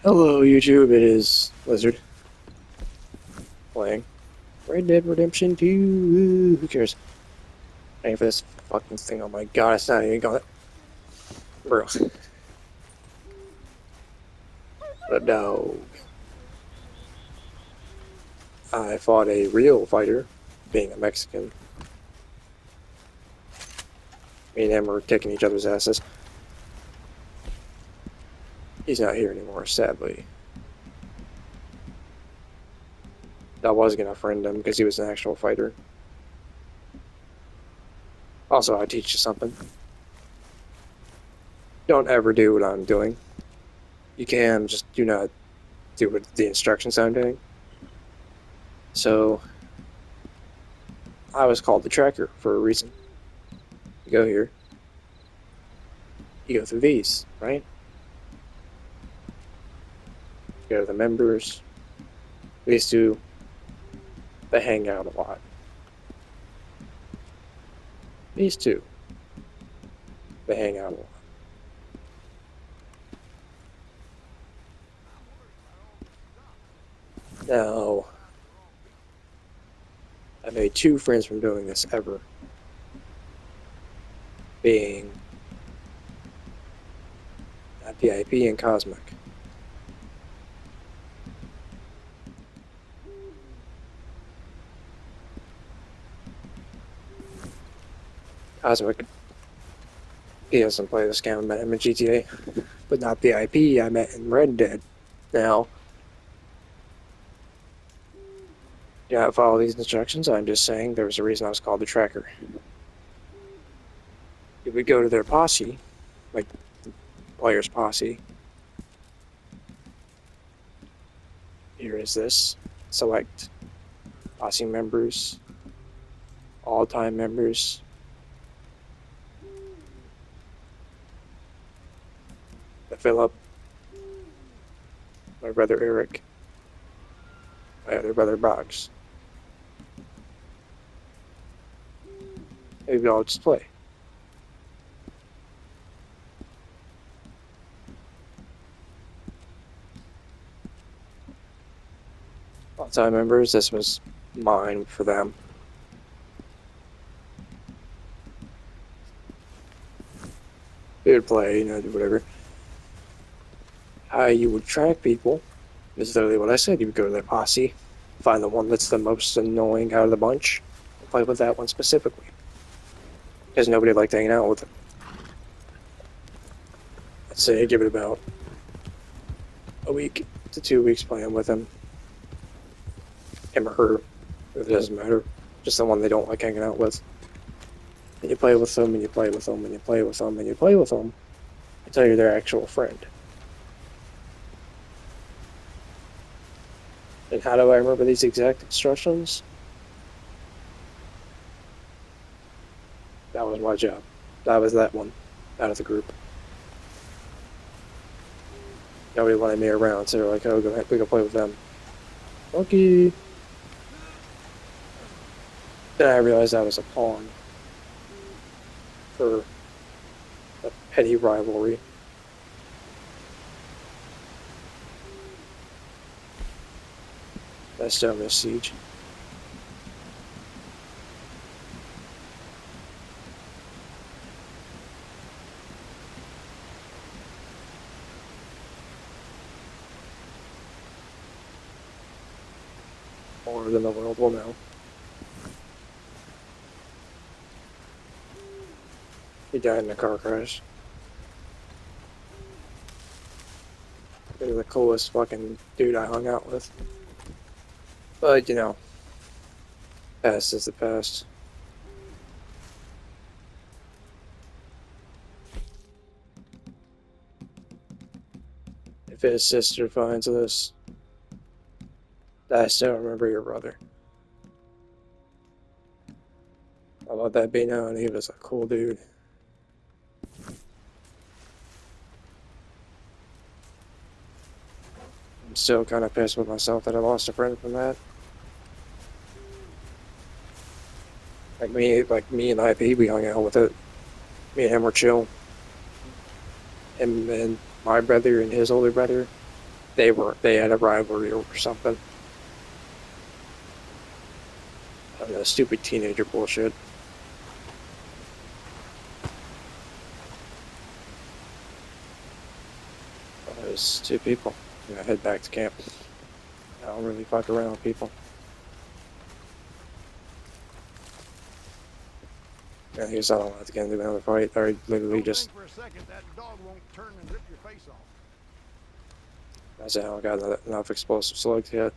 Hello, YouTube. It is Lizard playing Red Dead Redemption 2. Who cares? Paying for this fucking thing. Oh my god, it's not even going. Bro. But no. I fought a real fighter, being a Mexican. Me and him were kicking each other's asses. He's not here anymore, sadly. I was gonna friend him because he was an actual fighter. Also, I teach you something. Don't ever do what I'm doing. You can, just do not do what the instructions I'm doing. So, I was called the tracker for a reason. You go here, you go through these, right? You go to the members. These two, they hang out a lot. These two, they hang out a lot. Now, I made two friends from doing this ever. Being PIP and Cosmic. Cosmic, he doesn't play this game. I met him in GTA, but not PIP. I met in Red Dead. Now, you gotta follow these instructions. I'm just saying there was a reason I was called the tracker. You would go to their posse, like the player's posse. Here is this. Select posse members, all-time members. Philip, my brother Eric, my other brother Box. Maybe I'll just play. All-time members, this was mine for them. They would play, do whatever. How you would track people is literally what I said. You would go to their posse, find the one that's the most annoying out of the bunch, and play with that one specifically. Because nobody liked hanging out with him. I'd say give it about a week to 2 weeks playing with him. Him or her, it doesn't matter. Just the one they don't like hanging out with. And you play with them, and you play with them, and you play with them, and you play with them until you're their actual friend. And how do I remember these exact instructions? That was my job. That was that one out of the group. Nobody wanted me around, so they're like, oh, go ahead, we go play with them. Okay. Then I realized I was a pawn for a petty rivalry. I still miss Siege. More than the world will know. He died in a car crash. He was the coolest fucking dude I hung out with. But, past is the past. If his sister finds this, I still remember your brother. I'll let that be known. He was a cool dude. I'm still kind of pissed with myself that I lost a friend from that. Like me and IP, we hung out with it. Me and him were chill. Him and my brother and his older brother, they had a rivalry or something. I don't know, stupid teenager bullshit. There's two people. I'm gonna head back to camp. I don't really fuck around with people. I guess I don't have to get into another fight. I literally just. For a second, that dog won't turn and rip your face off. I said I don't got enough explosive slugs yet.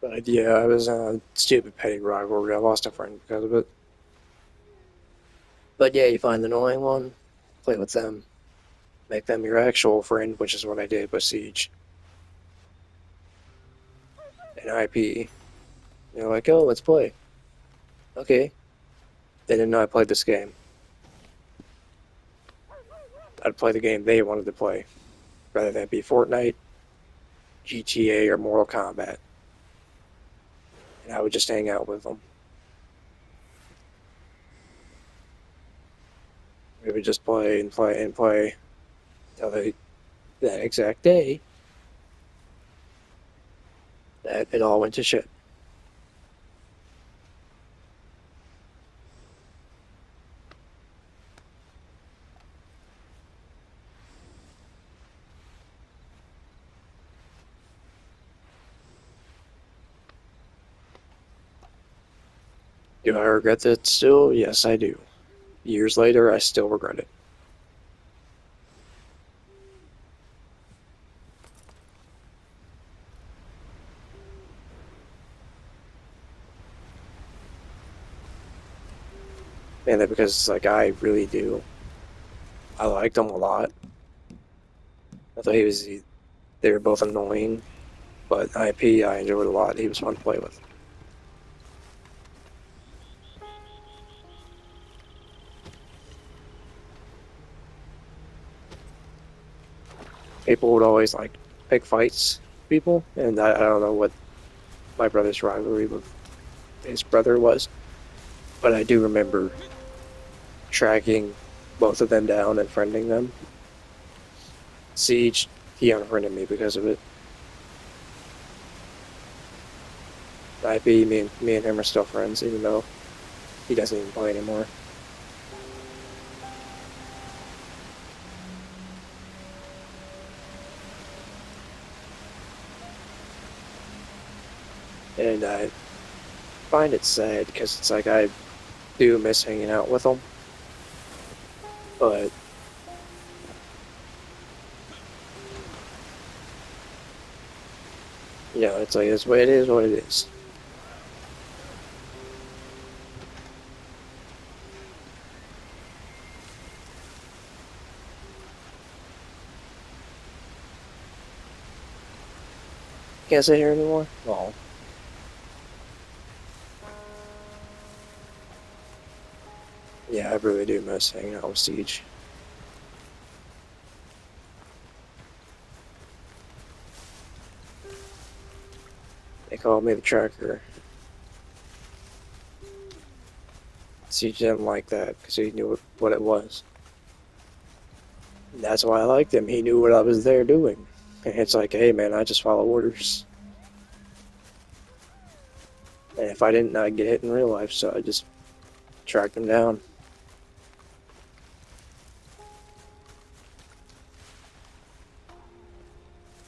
But yeah, I was a stupid petty rivalry. I lost a friend because of it. But yeah, you find the annoying one, play with them, make them your actual friend, which is what I did with Siege and IP. They're like, oh, let's play. Okay. They didn't know I played this game. I'd play the game they wanted to play, whether that be Fortnite, GTA, or Mortal Kombat. And I would just hang out with them. We would just play and play and play until that exact day that it all went to shit. Do I regret that still? Yes, I do. Years later, I still regret it. Mainly because, like, I really do. I liked him a lot. I thought they were both annoying, but IP I enjoyed a lot. He was fun to play with. People would always, like, pick fights, people, and I don't know what my brother's rivalry with his brother was, but I do remember tracking both of them down and friending them. Siege, he unfriended me because of it. IP, me and him are still friends, even though he doesn't even play anymore. And I find it sad because it's like I do miss hanging out with him, but you know, it's like it's what it is. What it is. Can't sit here anymore. Oh. Yeah, I really do miss hanging out with Siege. They called me the tracker. Siege didn't like that because he knew what it was. And that's why I liked him. He knew what I was there doing. And it's like, hey man, I just follow orders. And if I didn't, I'd get hit in real life, so I just tracked him down.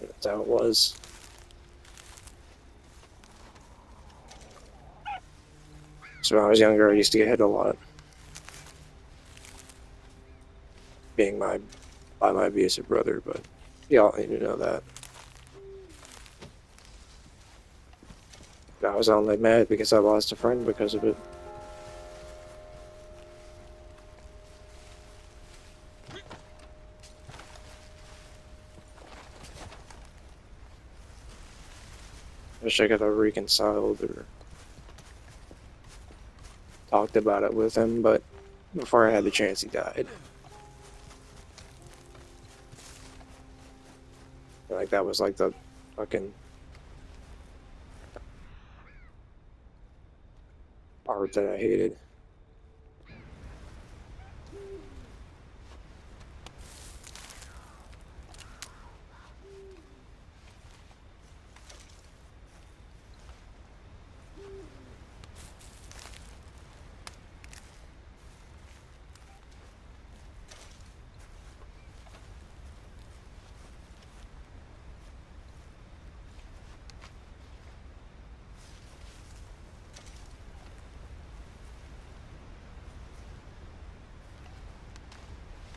That's how it was. So when I was younger, I used to get hit a lot. Being by my abusive brother, but y'all need to know that. I was only mad because I lost a friend because of it. Wish I could have reconciled or talked about it with him, but before I had the chance, he died. Like, that was like the fucking art that I hated.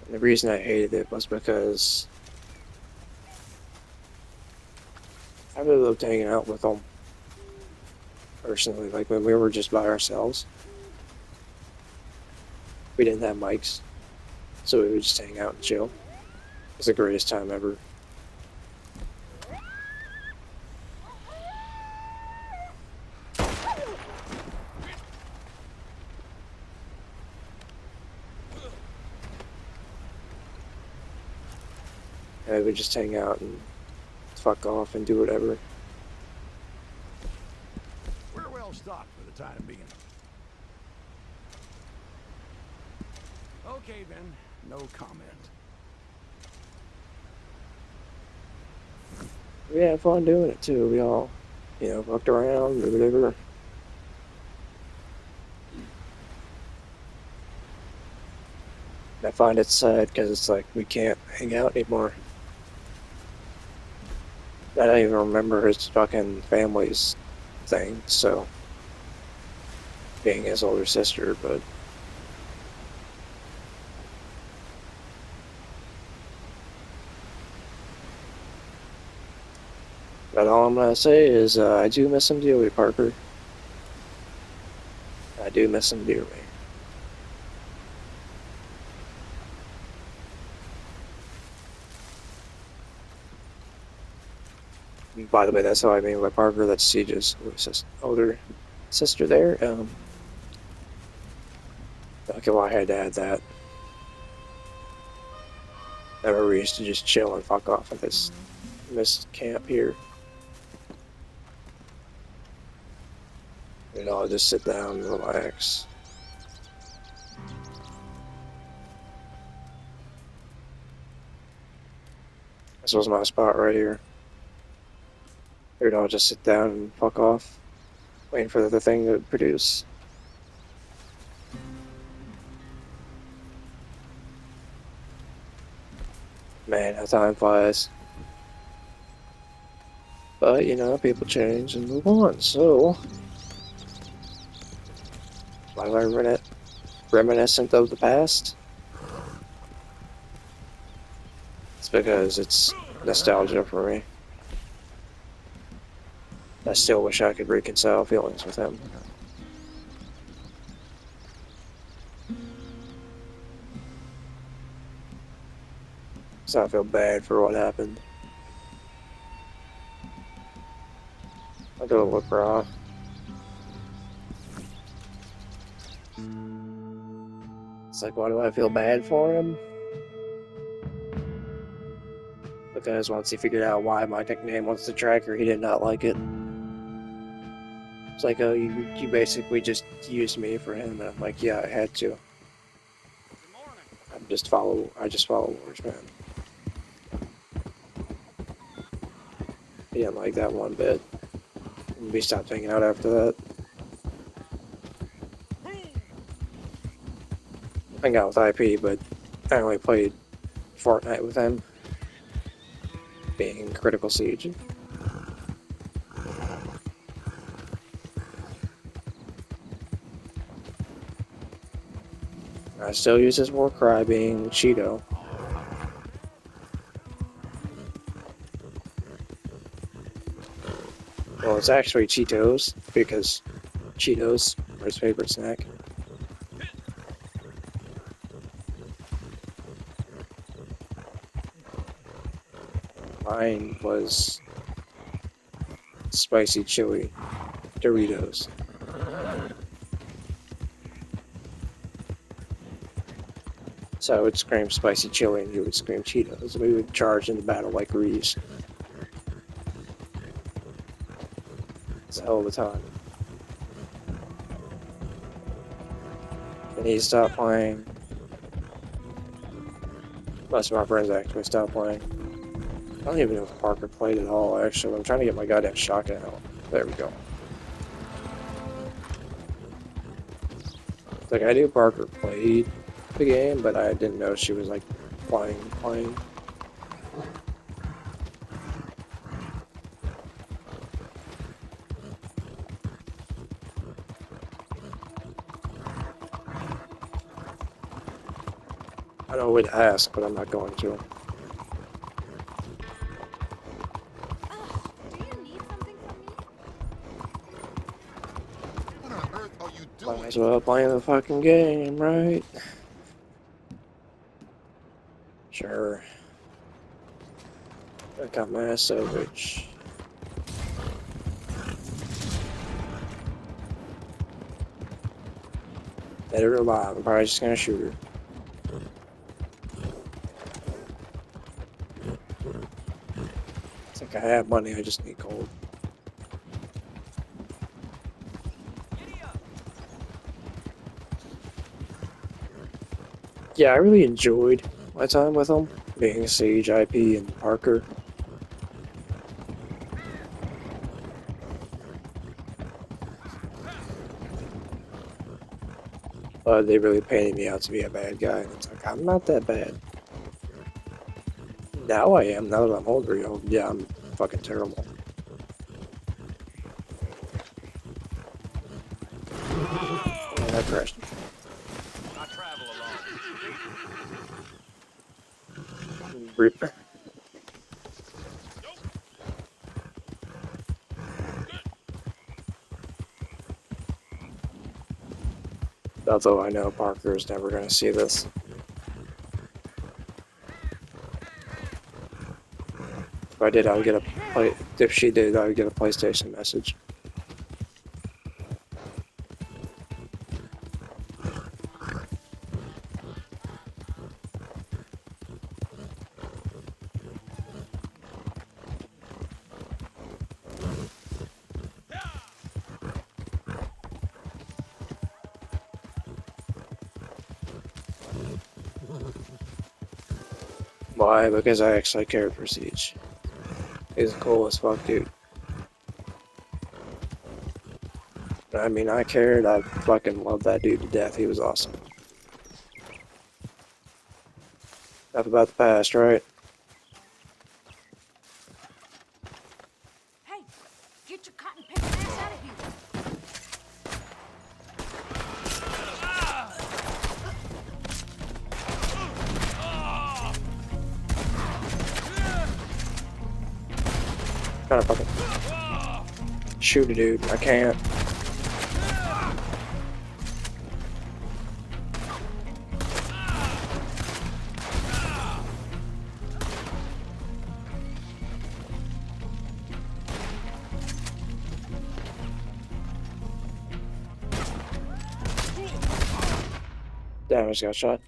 And the reason I hated it was because I really loved hanging out with them. Personally, like when we were just by ourselves, we didn't have mics, so we would just hang out and chill. It was the greatest time ever. And we would just hang out and fuck off and do whatever. We're well stocked for the time being. Okay then, no comment. We had fun doing it too. We all, fucked around or whatever. I find it sad because it's like we can't hang out anymore. I don't even remember his fucking family's thing, so being his older sister, but all I'm gonna say is I do miss him dearly, Parker. I do miss him dearly. By the way, that's how I mean by Parker. That's CJ's older sister there. Okay, well, I had to add that. I remember we used to just chill and fuck off at this camp here. I'll just sit down and relax. This was my spot right here. I'll just sit down and fuck off, waiting for the thing to produce. Man, how time flies. But, people change and move on, so... Why am I reminiscent of the past? It's because it's nostalgia for me. I still wish I could reconcile feelings with him. So I feel bad for what happened. I'll go look raw. It's like, why do I feel bad for him? Because once he figured out why my nickname was the Tracker, he did not like it. It's like, oh, you basically just used me for him, and I'm like, yeah, I had to. I just follow orders, man. He didn't like that one bit. We stopped hanging out after that. I hung out with IP, but I only played Fortnite with him, being Critical Siege. I still use his war cry being Cheeto. Well, it's actually Cheetos, because Cheetos are his favorite snack. Mine was spicy chili Doritos. So I would scream spicy chili and he would scream Cheetos, and we would charge into battle like Reeves. It's a hell of a time. And he stopped playing. Most of my friends actually stopped playing. I don't even know if Parker played at all, actually. I'm trying to get my goddamn shotgun out. There we go. Like, I knew Parker played the game, but I didn't know she was, like, playing. I know what to ask, but I'm not going to. Ugh, do you need something from me? What on earth are you Might doing? as well playing the fucking game, right? Sure. I got my savage. Let her alive. I'm probably just gonna shoot her. I think I have money, I just need gold. Yeah, I really enjoyed my time with them, being Sage, IP, and Parker. But they really painted me out to be a bad guy, and it's like, I'm not that bad. Now I am, now that I'm older, yeah, I'm fucking terrible. And I crashed. I travel alone. Rip. Although I know Parker is never gonna see this. If I did, I would get a if she did, I would get a PlayStation message. Why? Because I actually cared for Siege. He's cool as fuck, dude. I mean, I cared. I fucking loved that dude to death. He was awesome. Enough about the past, right? Hey, get your cotton picking ass out of here. Trying to fucking shoot a dude. I can't. Damn, I just got shot.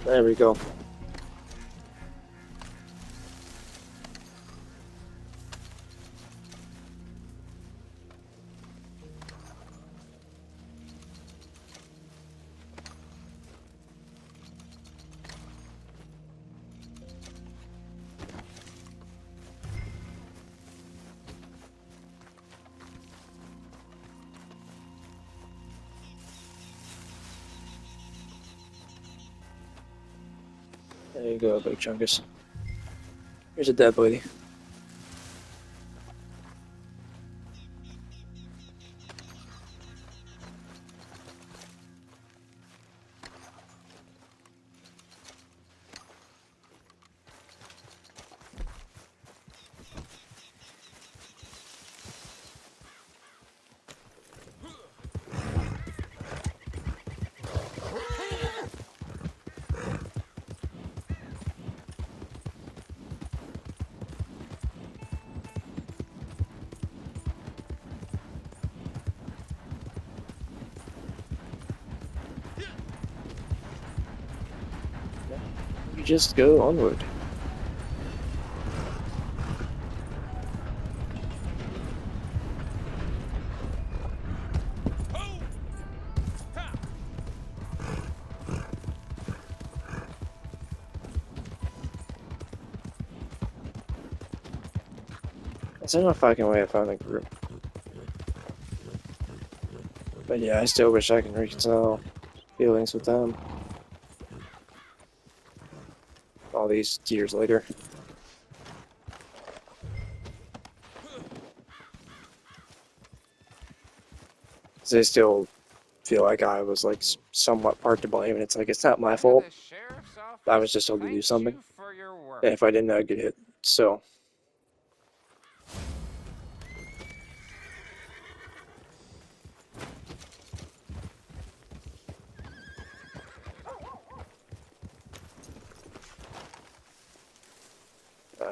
There we go. There you go, Big Chungus. Here's a dead lady. You just go onward. Is there no fucking way I found a group? But yeah, I still wish I can reconcile feelings with them. All these years later. They still feel like I was like somewhat part to blame, and it's like, it's not my fault. I was just told to do something. And if I didn't, I'd get hit. So.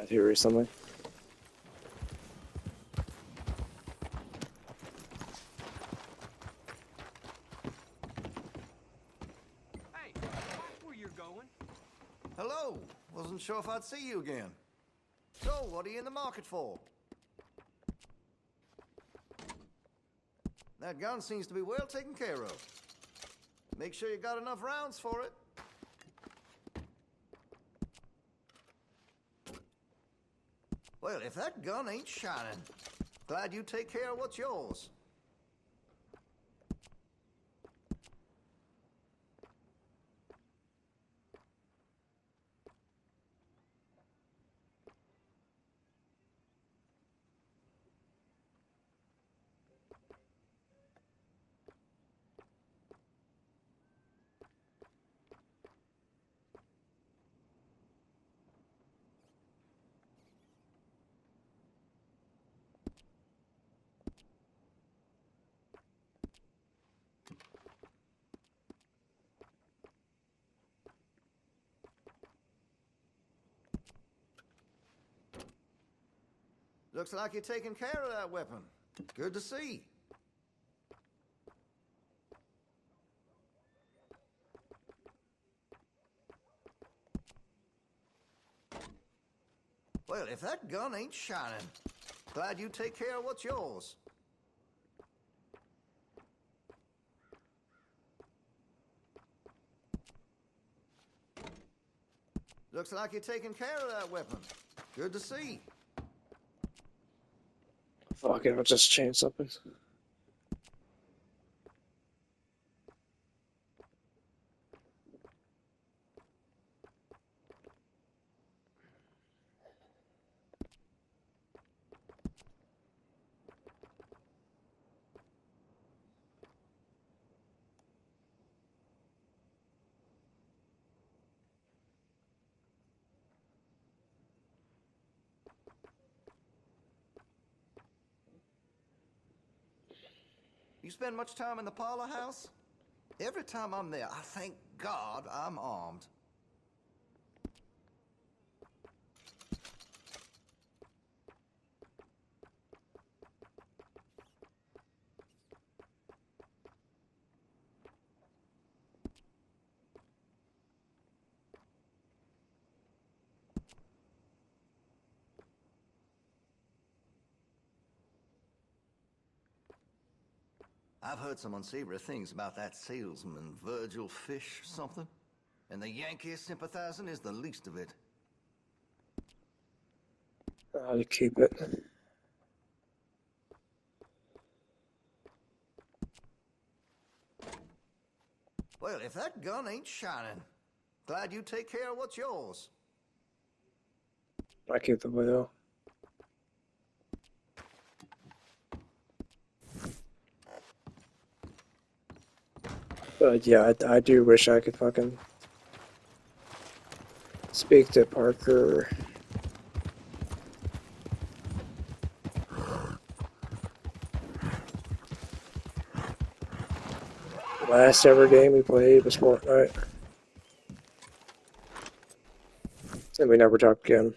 Here is something. Hey, watch where you're going. Hello. Wasn't sure if I'd see you again. So, what are you in the market for? That gun seems to be well taken care of. Make sure you got enough rounds for it. Well, if that gun ain't shining, glad you take care of what's yours. Looks like you're taking care of that weapon. Good to see. Well, if that gun ain't shining, glad you take care of what's yours. Looks like you're taking care of that weapon. Good to see. Fuck it, I'll just change something. You spend much time in the parlor house? Every time I'm there, I thank God I'm armed. I've heard some unsavory things about that salesman, Virgil Fish or something. And the Yankee sympathizing is the least of it. To keep it. Well, if that gun ain't shining, glad you take care of what's yours. I keep the widow. But yeah, I do wish I could fucking speak to Parker. Last ever game we played was Fortnite. And we never talked again.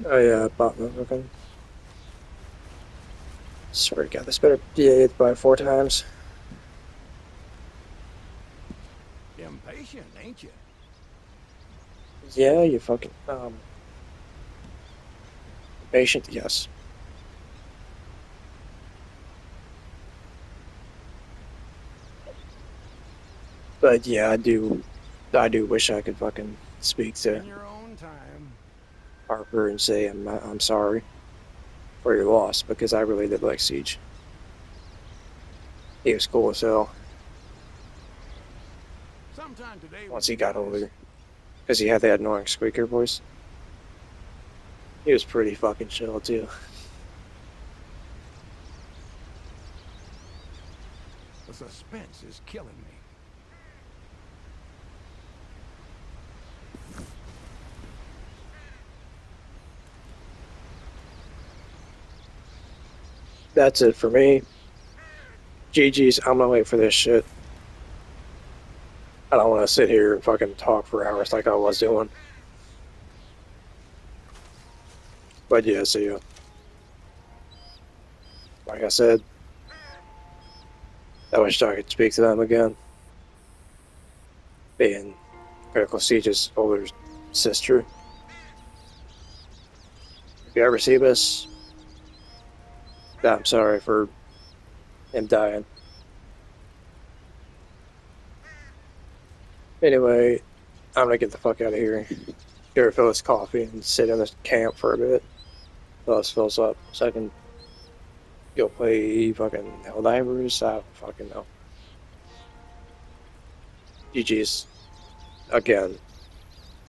Oh yeah, bought my fucking. Swear to God, this better be 8th by 4 times. Impatient, ain't you? Yeah, you fucking patient. Yes. But yeah, I do wish I could fucking speak to In your own time. Harper and say I'm sorry for your loss because I really did like Siege. He was cool as hell Sometime today. once would he be got nice. older because he had that annoying squeaker voice. He was pretty fucking chill too. The suspense is killing me. That's it for me. GG's. I'm gonna wait for this shit. I don't want to sit here and fucking talk for hours like I was doing. But yeah, see ya. Like I said, I wish I could speak to them again. Being Critical Siege's older sister. If you ever see this, I'm sorry for him dying. Anyway, I'm gonna get the fuck out of here. Go fill this coffee and sit in this camp for a bit. Till this fills up so I can go play fucking Helldivers. I don't fucking know. GG's. Again.